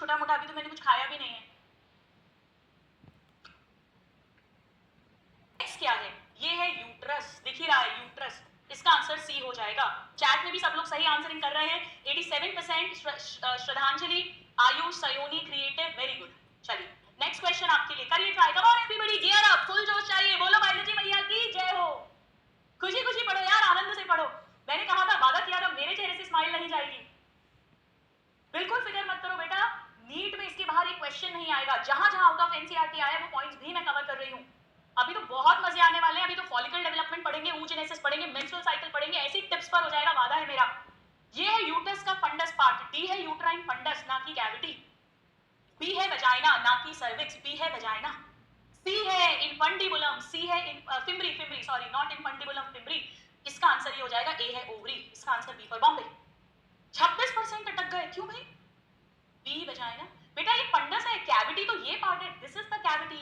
छोटा मोटा, अभी तो मैंने कुछ खाया भी नहीं है। नेक्स्ट क्या है? ये है यूट्रस, दिख ही रहा है यूट्रस, इसका आंसर सी हो जाएगा। चैट में भी सब लोग सही आंसरिंग कर रहे हैं, 87% श्रद्धांजलि, Ayush, Sayoni, creative, very good. चलिए नेक्स्ट क्वेश्चन आपके लिए, करिए try, come on everybody, gear up, full जोश चाहिए, बोलो बायोलॉजी मैया की जय हो। खुशी खुशी पढ़ो यार, आनंद से पढ़ो। मैंने कहा था, वादा किया था, मेरे चेहरे से स्माइल नहीं जाएगी। बिल्कुल फिक्र मत करो बेटा, नीट में इसके बाहर एक क्वेश्चन नहीं आएगा। जहां जहां आउट ऑफ एनसीईआरटी आया वो पॉइंट्स भी मैं कवर कर रही हूं। अभी तो बहुत मजे आने वाले हैं, अभी तो फॉलिकल डेवलपमेंट पढ़ेंगे, oogenesis पढ़ेंगे, मेंस्ट्रुअल साइकिल पढ़ेंगे, ऐसी टिप्स पर हो जाएगा, वादा है मेरा। ये है यूट्रस का फंडस पार्ट, डी है यूट्राइन फंडस ना कि कैविटी, बी है वजाइना ना कि सर्विक्स, बी है वजाइना, सी है इनफंडिबुलम, सी है fimbriae, fimbriae sorry, not infundibulum, fimbriae. इसका आंसर ये हो जाएगा, ए है ओवरी, इसका आंसर बी फॉर बॉम्बे। 26% अटक गए, क्यों भाई? बी वजाइना बेटा, ये फंडस है, कैविटी तो ये पार्ट है, this is the cavity,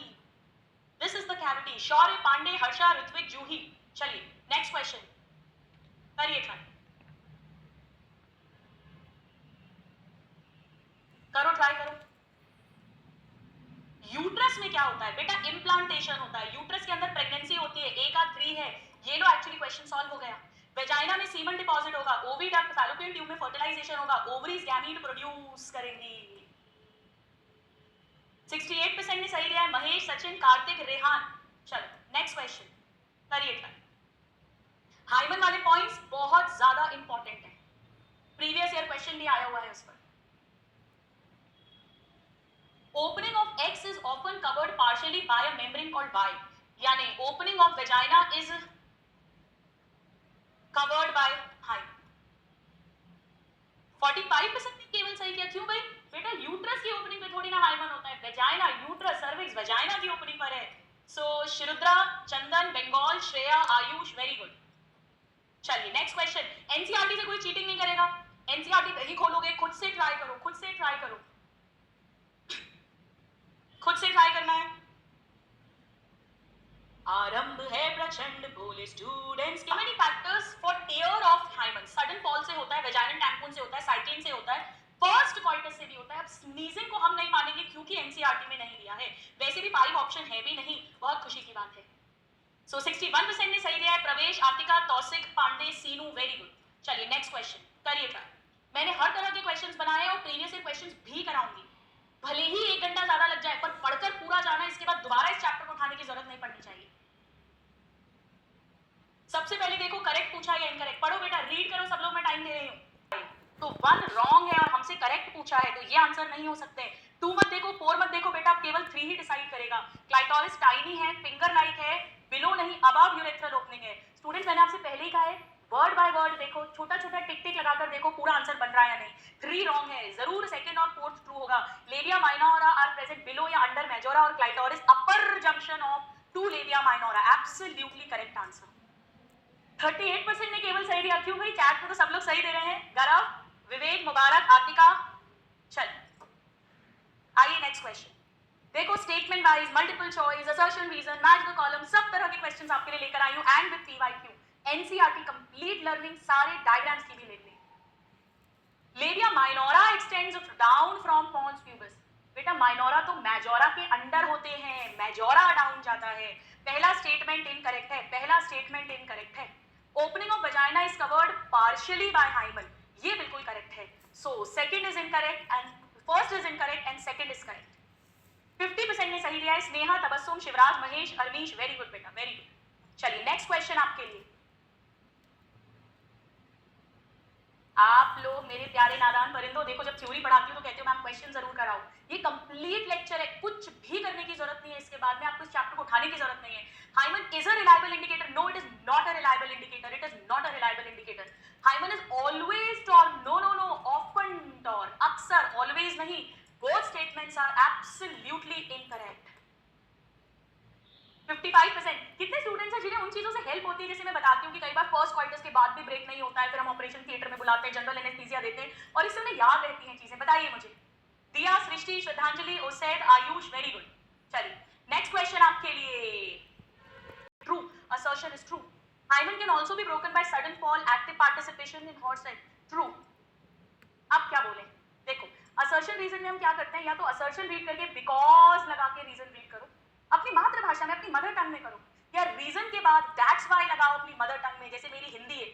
this is the cavity. Shaurya, Pandey, Harsha, Ritvik, Juhi. चलिए नेक्स्ट क्वेश्चन, करिए ट्राई, करो ट्राई करो। यूट्रस में क्या होता है बेटा? इम्प्लांटेशन होता है। यूट्रस के अंदर प्रेगनेंसी होती है, ए का 3 है, ये लो एक्चुअली क्वेश्चन सॉल्व हो गया। वेजाइना में सीमन डिपॉजिट होगा, ओविडक्ट फैलोपियन ट्यूब में फर्टिलाइजेशन होगा, ओवरीज गैमीट प्रोड्यूस करेंगी। 68% ने सही दिया है, महेश, सचिन, कार्तिक, रेहान। चलो नेक्स्ट क्वेश्चन, करिए ट्राई। हाइमन वाले पॉइंट्स बहुत ज्यादा इंपॉर्टेंट है, प्रीवियस ईयर क्वेश्चन भी आया हुआ है उस पर। Opening of X is often covered partially by a membrane called Y. यानी opening of vagina is covered by hymen. 45% ने केवल सही किया, क्यों भाई? बेटा यूट्रस की ओपनिंग पे थोड़ी ना हाइमन होता है, वेजाइना, यूट्रस, सर्विक्स, वेजाइना की ओपनिंग पर है। सो श्रुद्रा, चंदन, बंगाल, श्रेया, आयुष, वेरी गुड। चलिए नेक्स्ट क्वेश्चन, एनसीईआरटी से कोई चीटिंग नहीं करेगा, एनसीईआरटी नहीं खोलोगे, खुद से ट्राई करो, खुद से ट्राई करो, खुद से ट्राई करना है। आरंभ है प्रचंड, बोले students. How many factors for tear of hymen? Sudden fall से होता है, वेजाइनल टैम्पून से होता है, साइक्लिंग से होता है, फर्स्ट कॉइटस से भी होता है। अब स्नीजिंग को हम नहीं मानेंगे क्योंकि एनसीईआरटी में नहीं दिया है, वैसे भी 5 ऑप्शन है भी नहीं, बहुत खुशी की बात है। सो 61% ने सही दिया है, प्रवेश, आतिका, तौसिक, पांडे, सीनू, वेरी गुड। चलिए नेक्स्ट क्वेश्चन, करिए ट्राई। मैंने हर तरह के क्वेश्चंस बनाए हैं और प्रीवियस ईयर क्वेश्चंस भी कराऊंगी, भले ही 1 घंटा ज्यादा लग जाए, पर पढ़कर पूरा जाना, इसके बाद दोबारा इस चैप्टर को उठाने की जरूरत नहीं पड़नी चाहिए। सबसे पहले देखो करेक्ट पूछा या इनकरेक्ट, पढ़ो बेटा, रीड करो सब लोग, मैं टाइम दे रही हूँ। तो 1 रॉन्ग है और हमसे करेक्ट पूछा है, तो ये आंसर नहीं हो सकते। 2 मत देखो, 4 मत देखो बेटा, केवल 3 ही डिसाइड करेगा। क्लाइटोरिस टाइनी है, फिंगर लाइक है, बिलो नहीं, अबव यूरेथ्रल ओपनिंग है। स्टूडेंट्स मैंने आपसे पहले ही कहा है, वर्ड बाय वर्ड देखो, छोटा छोटा टिक टिक लगाकर देखो पूरा आंसर बन रहा है या नहीं। 3 रॉन्ग है, जरूर सेकंड और फोर्थ ट्रू होगा। Labia minora are present below या अंडर मेजोरा और clitoris upper junction of 2 labia minora, absolutely correct answer. 38% ने केवल सही दिया, क्यों भाई? चैट में तो सब लोग सही दे रहे हैं। गौरव, विवेक, मुबारक, आतिका। चल आइए नेक्स्ट क्वेश्चन, देखो statement wise, multiple choice, assertion, reason, match the column, सब तरह के क्वेश्चंस आपके लिए लेकर आई हूं, and with PYQ, NCERT complete learning, सारे डायग्राम्स की भी लेते हैं। Labia minora extends down from pons pubis. बेटा माइनोरा तो मेजोरा के अंडर होते हैं, मेजोरा डाउन जाता है। पहला स्टेटमेंट इनकरेक्ट है, पहला स्टेटमेंट इनकरेक्ट है। Opening of vagina is covered partially by hymen, ये बिल्कुल करेक्ट है। So second is incorrect and first is incorrect and second is correct. 50% ने सही दिया है, स्नेहा, तबस्सुम, शिवराज, महेश, अरवीश, वेरी गुड बेटा, वेरी गुड। चलिए नेक्स्ट क्वेश्चन आपके लिए। आप लोग मेरे प्यारे नादान परिंदों, देखो जब थ्योरी पढ़ाती हूँ तो कहते हो मैम क्वेश्चन जरूर कराओ, ये कंप्लीट लेक्चर है, कुछ भी करने की जरूरत नहीं है, इसके बाद में आपको इस चैप्टर को उठाने की जरूरत नहीं है। Hymen is a reliable indicator, no it is not a reliable indicator, it is not a reliable indicator. Hymen is always torn, no no no, often torn, अक्सर, ऑलवेज नहीं, both statements are absolutely incorrect. 55%। कितने students हैं जिन्हें उन चीजों से help होती है, जैसे मैं बताती हूँ कि कई बार फर्स्ट क्वार्टर्स के बाद भी ब्रेक नहीं होता है, फिर हम ऑपरेशन थिएटर में बुलाते हैं, जनरल एनेस्थीसिया देते हैं और इससे उन्हें याद रहती हैं चीजें, बताइए मुझे। Diya, Srishti, Shraddhanjali, Osaid, Ayush, very good. चलिए नेक्स्ट क्वेश्चन आपके लिए। True, assertion is true. Hymen can also be broken by sudden fall, active participation in horse ride, true. अब क्या बोले, देखो असर्शन रीजन में हम क्या करते हैं, या तो असर्शन रीड करके बिकॉज लगा के रीजन रीड करो, अपनी मातृभाषा में, अपनी मदर टंग में करो, या रीजन के बाद दैट्स व्हाई लगाओ अपनी मदर टंग में, जैसे मेरी हिंदी है,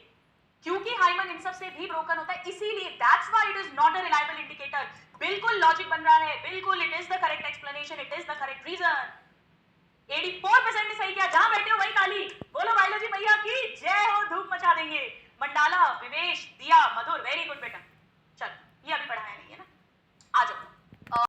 क्योंकि हाइमन इन सब से भी ब्रोकन होता है, इसीलिए that's why it is not a reliable indicator. बिल्कुल लॉजिक बन रहा है, बिल्कुल it is the correct explanation, it is the correct reason. 84% ने सही किया, जहां बैठे हो वही ताली, बोलो बायोलॉजी मैया की जय हो, धूप मचा देंगे। मंडाला, विवेश, दिया, मधुर, वेरी गुड बेटा।